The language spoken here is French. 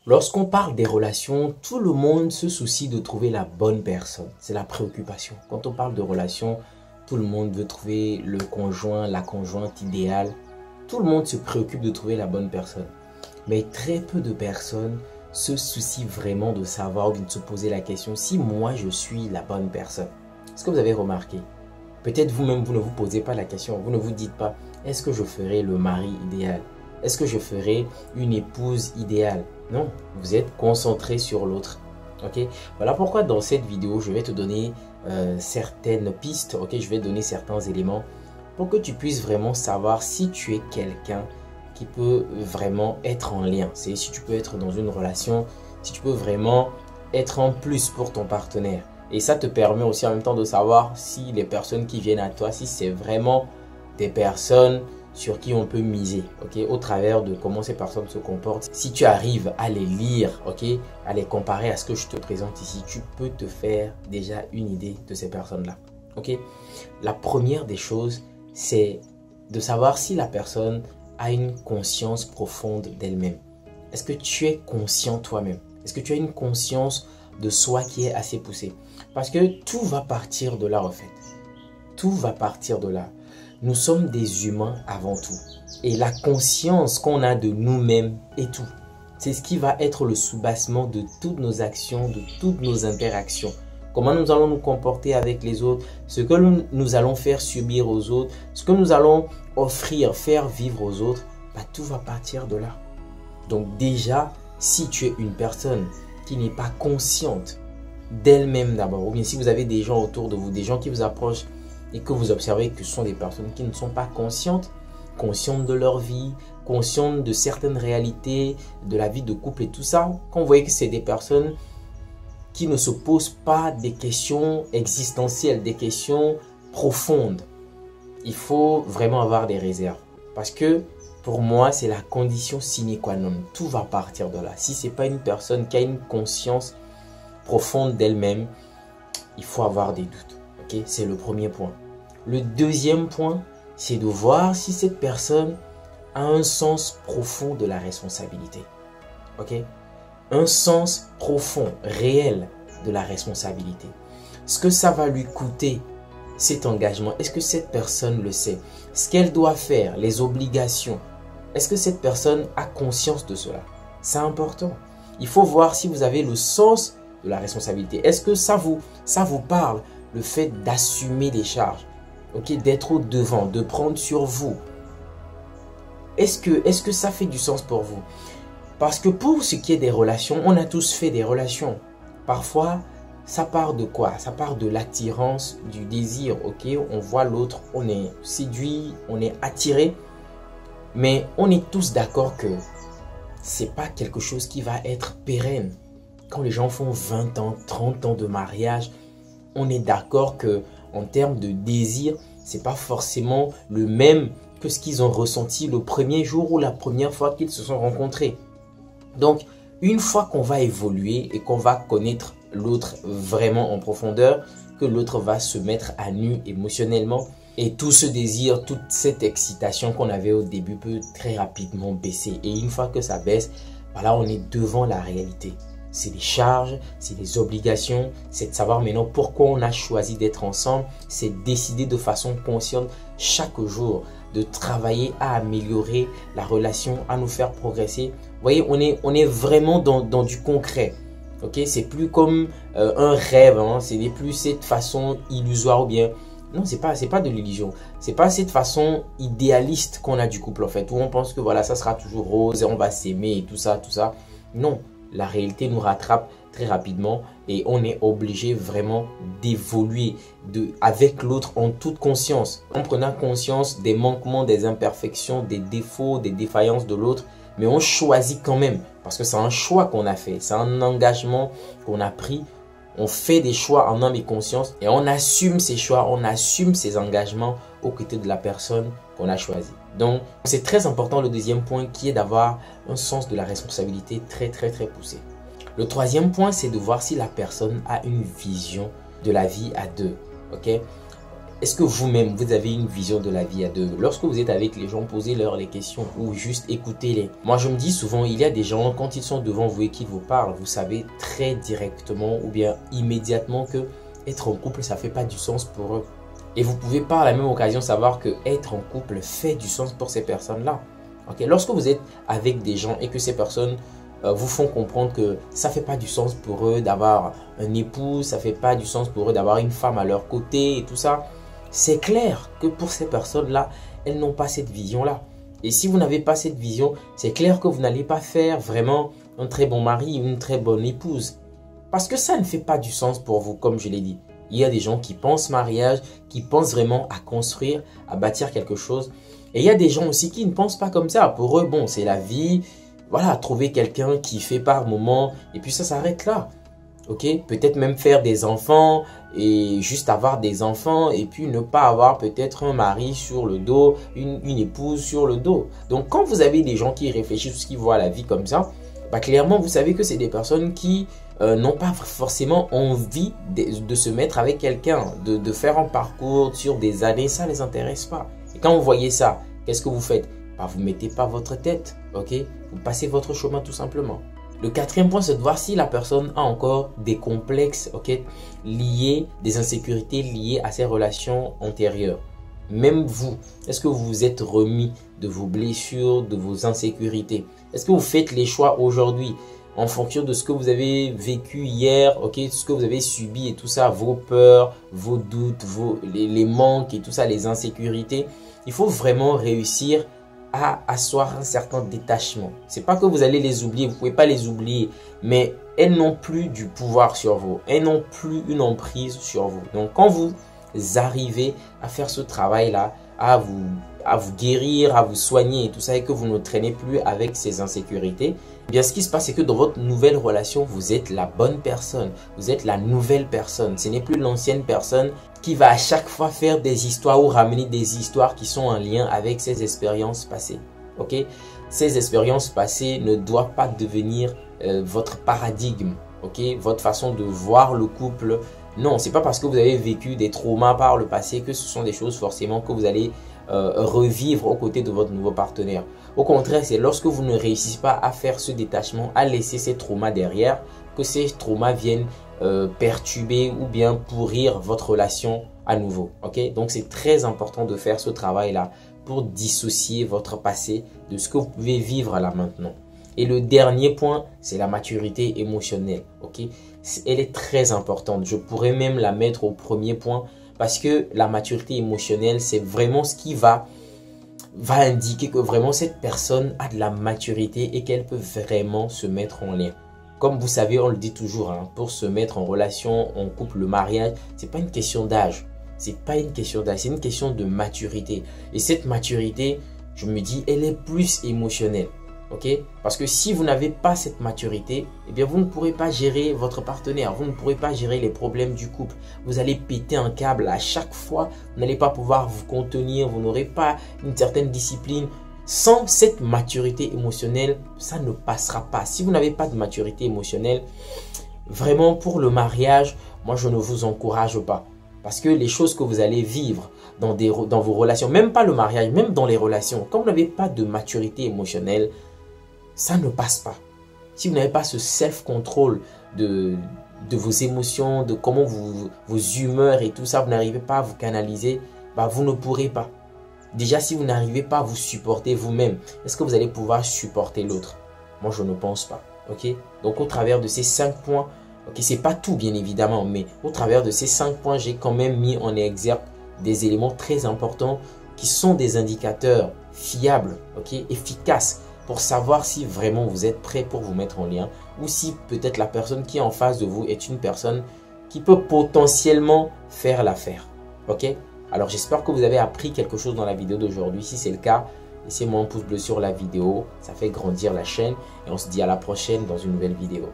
Lorsqu'on parle des relations, tout le monde se soucie de trouver la bonne personne. C'est la préoccupation. Quand on parle de relations, tout le monde veut trouver le conjoint, la conjointe idéale. Tout le monde se préoccupe de trouver la bonne personne. Mais très peu de personnes se soucient vraiment de savoir ou de se poser la question si moi je suis la bonne personne. Est-ce que vous avez remarqué? Peut-être vous-même, vous ne vous posez pas la question. Vous ne vous dites pas, est-ce que je ferai le mari idéal? Est-ce que je ferai une épouse idéale? Non, vous êtes concentré sur l'autre. Ok, voilà pourquoi dans cette vidéo, je vais te donner certaines pistes. Ok, je vais donner certains éléments pour que tu puisses vraiment savoir si tu es quelqu'un qui peut vraiment être en lien. C'est si tu peux être dans une relation, si tu peux vraiment être en plus pour ton partenaire. Et ça te permet aussi en même temps de savoir si les personnes qui viennent à toi, si c'est vraiment des personnes sur qui on peut miser, ok, au travers de comment ces personnes se comportent. Si tu arrives à les lire, ok, à les comparer à ce que je te présente ici, tu peux te faire déjà une idée de ces personnes-là, ok. La première des choses, c'est de savoir si la personne a une conscience profonde d'elle-même. Est-ce que tu es conscient toi-même? Est-ce que tu as une conscience de soi qui est assez poussée? Parce que tout va partir de là en fait. Tout va partir de là. Nous sommes des humains avant tout. Et la conscience qu'on a de nous-mêmes est tout. C'est ce qui va être le soubassement de toutes nos actions, de toutes nos interactions. Comment nous allons nous comporter avec les autres, ce que nous allons faire subir aux autres, ce que nous allons offrir, faire vivre aux autres, tout va partir de là. Donc déjà, si tu es une personne qui n'est pas consciente d'elle-même d'abord, ou bien si vous avez des gens autour de vous, des gens qui vous approchent et que vous observez que ce sont des personnes qui ne sont pas conscientes de leur vie, conscientes de certaines réalités, de la vie de couple et tout ça, quand vous voyez que c'est des personnes qui ne se posent pas des questions existentielles, des questions profondes, il faut vraiment avoir des réserves. Parce que pour moi, c'est la condition sine qua non. Tout va partir de là. Si ce n'est pas une personne qui a une conscience profonde d'elle-même, il faut avoir des doutes. Okay? C'est le premier point. Le deuxième point, c'est de voir si cette personne a un sens profond de la responsabilité. Okay? Un sens profond, réel de la responsabilité. Ce que ça va lui coûter, cet engagement, est-ce que cette personne le sait? Ce qu'elle doit faire, les obligations, est-ce que cette personne a conscience de cela? C'est important. Il faut voir si vous avez le sens de la responsabilité. Est-ce que ça vous parle, le fait d'assumer des charges, okay, d'être au devant, de prendre sur vous? Est-ce que ça fait du sens pour vous? Parce que pour ce qui est des relations, on a tous fait des relations. Parfois, ça part de quoi? Ça part de l'attirance, du désir. Ok, on voit l'autre, on est séduit, on est attiré. Mais on est tous d'accord que ce n'est pas quelque chose qui va être pérenne. Quand les gens font 20 ans, 30 ans de mariage, on est d'accord que en termes de désir, ce n'est pas forcément le même que ce qu'ils ont ressenti le premier jour ou la première fois qu'ils se sont rencontrés. Donc, une fois qu'on va évoluer et qu'on va connaître l'autre vraiment en profondeur, que l'autre va se mettre à nu émotionnellement et tout ce désir, toute cette excitation qu'on avait au début peut très rapidement baisser. Et une fois que ça baisse, voilà, on est devant la réalité. C'est les charges, c'est les obligations, c'est de savoir maintenant pourquoi on a choisi d'être ensemble, c'est décider de façon consciente chaque jour de travailler à améliorer la relation, à nous faire progresser. Vous voyez, on est vraiment dans du concret. Okay? C'est plus comme un rêve, hein? Ce n'est plus cette façon illusoire ou bien... Non, c'est pas de l'illusion. C'est pas cette façon idéaliste qu'on a du couple en fait, où on pense que voilà, ça sera toujours rose et on va s'aimer et tout ça, tout ça. Non, la réalité nous rattrape très rapidement et on est obligé vraiment d'évoluer avec l'autre en toute conscience, en prenant conscience des manquements, des imperfections, des défauts, des défaillances de l'autre, mais on choisit quand même parce que c'est un choix qu'on a fait, c'est un engagement qu'on a pris. On fait des choix en âme et conscience et on assume ces choix, on assume ces engagements aux côtés de la personne qu'on a choisie. Donc, c'est très important le deuxième point qui est d'avoir un sens de la responsabilité très poussé. Le troisième point, c'est de voir si la personne a une vision de la vie à deux. Okay? est-ce que vous-même, vous avez une vision de la vie à deux? Lorsque vous êtes avec les gens, posez-leur les questions ou juste écoutez-les. Moi, je me dis souvent, il y a des gens, quand ils sont devant vous et qu'ils vous parlent, vous savez très directement ou bien immédiatement que être en couple, ça ne fait pas du sens pour eux. Et vous pouvez par la même occasion savoir que être en couple fait du sens pour ces personnes-là. Okay? Lorsque vous êtes avec des gens et que ces personnes vous font comprendre que ça ne fait pas du sens pour eux d'avoir un époux, ça ne fait pas du sens pour eux d'avoir une femme à leur côté et tout ça, c'est clair que pour ces personnes-là, elles n'ont pas cette vision-là. Et si vous n'avez pas cette vision, c'est clair que vous n'allez pas faire vraiment un très bon mari, une très bonne épouse. Parce que ça ne fait pas du sens pour vous, comme je l'ai dit. Il y a des gens qui pensent mariage, qui pensent vraiment à construire, à bâtir quelque chose. Et il y a des gens aussi qui ne pensent pas comme ça. Pour eux, bon, c'est la vie. Voilà, trouver quelqu'un qui fait par moment. Et puis ça s'arrête là. Ok, peut-être même faire des enfants et juste avoir des enfants et puis ne pas avoir peut-être un mari sur le dos, une épouse sur le dos. Donc quand vous avez des gens qui réfléchissent, qui voient la vie comme ça, bah, clairement vous savez que c'est des personnes qui n'ont pas forcément envie de se mettre avec quelqu'un, de faire un parcours sur des années, ça ne les intéresse pas. Et quand vous voyez ça, qu'est-ce que vous faites? Bah, vous ne mettez pas votre tête, ok? Vous passez votre chemin tout simplement. Le quatrième point, c'est de voir si la personne a encore des complexes, ok, liés, des insécurités liées à ses relations antérieures. Même vous, est-ce que vous vous êtes remis de vos blessures, de vos insécurités? Est-ce que vous faites les choix aujourd'hui en fonction de ce que vous avez vécu hier, ok, ce que vous avez subi et tout ça, vos peurs, vos doutes, les manques et tout ça, les insécurités? Il faut vraiment réussir à asseoir un certain détachement. C'est pas que vous allez les oublier, vous pouvez pas les oublier, mais elles n'ont plus du pouvoir sur vous, elles n'ont plus une emprise sur vous. Donc quand vous arrivez à faire ce travail-là, à vous guérir, à vous soigner et tout ça, et que vous ne traînez plus avec ces insécurités, eh bien ce qui se passe, c'est que dans votre nouvelle relation, vous êtes la bonne personne, vous êtes la nouvelle personne. Ce n'est plus l'ancienne personne qui va à chaque fois faire des histoires ou ramener des histoires qui sont en lien avec ses expériences passées. Ok? Ces expériences passées ne doivent pas devenir votre paradigme, ok? Votre façon de voir le couple. Non, c'est pas parce que vous avez vécu des traumas par le passé que ce sont des choses forcément que vous allez revivre aux côtés de votre nouveau partenaire. Au contraire, c'est lorsque vous ne réussissez pas à faire ce détachement, à laisser ces traumas derrière, que ces traumas viennent perturber ou bien pourrir votre relation à nouveau. Ok? Donc c'est très important de faire ce travail-là pour dissocier votre passé de ce que vous pouvez vivre là maintenant. Et le dernier point, c'est la maturité émotionnelle. Ok? Elle est très importante. Je pourrais même la mettre au premier point parce que la maturité émotionnelle, c'est vraiment ce qui va indiquer que vraiment cette personne a de la maturité et qu'elle peut vraiment se mettre en lien. Comme vous savez, on le dit toujours, hein, pour se mettre en relation, en couple, le mariage, c'est pas une question d'âge. C'est pas une question d'âge, c'est une question de maturité. Et cette maturité, je me dis, elle est plus émotionnelle. Ok? Parce que si vous n'avez pas cette maturité, eh bien vous ne pourrez pas gérer votre partenaire, vous ne pourrez pas gérer les problèmes du couple. Vous allez péter un câble à chaque fois, vous n'allez pas pouvoir vous contenir, vous n'aurez pas une certaine discipline. Sans cette maturité émotionnelle, ça ne passera pas. Si vous n'avez pas de maturité émotionnelle, vraiment pour le mariage, moi je ne vous encourage pas. Parce que les choses que vous allez vivre dans vos relations, même pas le mariage, même dans les relations, quand vous n'avez pas de maturité émotionnelle, ça ne passe pas. Si vous n'avez pas ce self-control de vos émotions, de comment vos humeurs et tout ça, vous n'arrivez pas à vous canaliser, bah vous ne pourrez pas. Déjà, si vous n'arrivez pas à vous supporter vous-même, est-ce que vous allez pouvoir supporter l'autre? Moi, je ne pense pas. Ok? Donc, au travers de ces 5 points, ok, c'est pas tout bien évidemment, mais au travers de ces 5 points, j'ai quand même mis en exergue des éléments très importants qui sont des indicateurs fiables, ok, efficaces pour savoir si vraiment vous êtes prêt pour vous mettre en lien ou si peut-être la personne qui est en face de vous est une personne qui peut potentiellement faire l'affaire. Ok? Alors j'espère que vous avez appris quelque chose dans la vidéo d'aujourd'hui. Si c'est le cas, laissez-moi un pouce bleu sur la vidéo. Ça fait grandir la chaîne et on se dit à la prochaine dans une nouvelle vidéo.